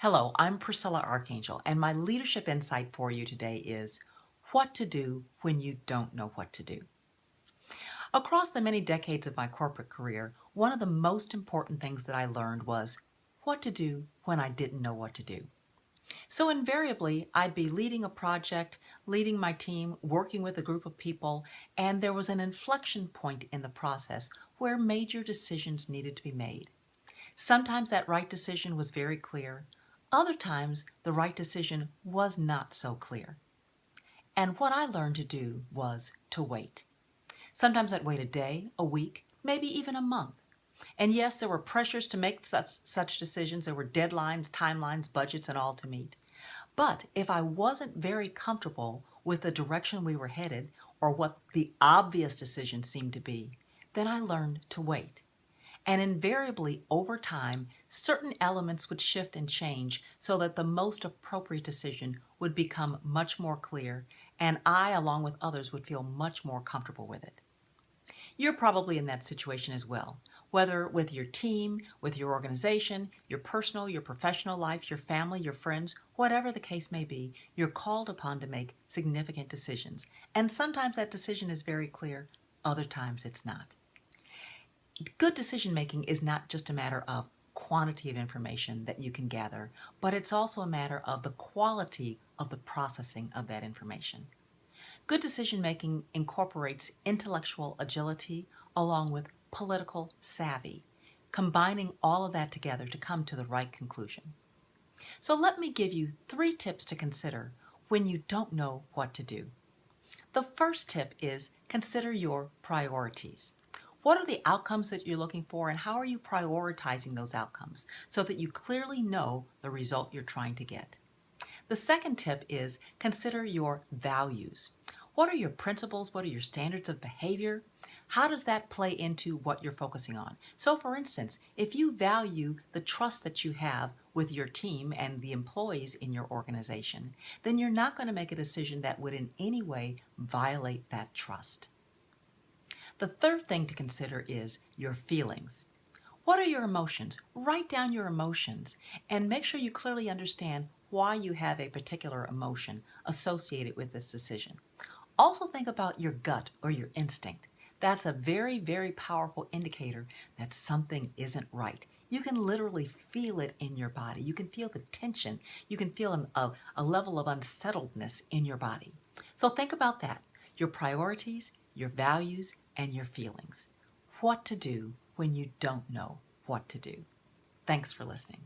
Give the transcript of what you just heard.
Hello, I'm Priscilla Archangel, and my leadership insight for you today is what to do when you don't know what to do. Across the many decades of my corporate career, one of the most important things that I learned was what to do when I didn't know what to do. So invariably, I'd be leading a project, leading my team, working with a group of people, and there was an inflection point in the process where major decisions needed to be made. Sometimes that right decision was very clear. Other times, the right decision was not so clear. And what I learned to do was to wait. Sometimes I'd wait a day, a week, maybe even a month. And yes, there were pressures to make such decisions. There were deadlines, timelines, budgets, and all to meet. But if I wasn't very comfortable with the direction we were headed or what the obvious decision seemed to be, then I learned to wait. And invariably, over time, certain elements would shift and change so that the most appropriate decision would become much more clear, and I, along with others, would feel much more comfortable with it. You're probably in that situation as well, whether with your team, with your organization, your personal, your professional life, your family, your friends, whatever the case may be, you're called upon to make significant decisions. And sometimes that decision is very clear, other times it's not. Good decision making is not just a matter of quantity of information that you can gather, but it's also a matter of the quality of the processing of that information. Good decision making incorporates intellectual agility along with political savvy, combining all of that together to come to the right conclusion. So let me give you 3 tips to consider when you don't know what to do. The first tip is consider your priorities. What are the outcomes that you're looking for, and how are you prioritizing those outcomes so that you clearly know the result you're trying to get? The second tip is consider your values. What are your principles? What are your standards of behavior? How does that play into what you're focusing on? So, for instance, if you value the trust that you have with your team and the employees in your organization, then you're not going to make a decision that would in any way violate that trust. The third thing to consider is your feelings. What are your emotions? Write down your emotions and make sure you clearly understand why you have a particular emotion associated with this decision. Also think about your gut or your instinct. That's a very, very powerful indicator that something isn't right. You can literally feel it in your body. You can feel the tension. You can feel a level of unsettledness in your body. So think about that. Your priorities, your values, and your feelings. What to do when you don't know what to do. Thanks for listening.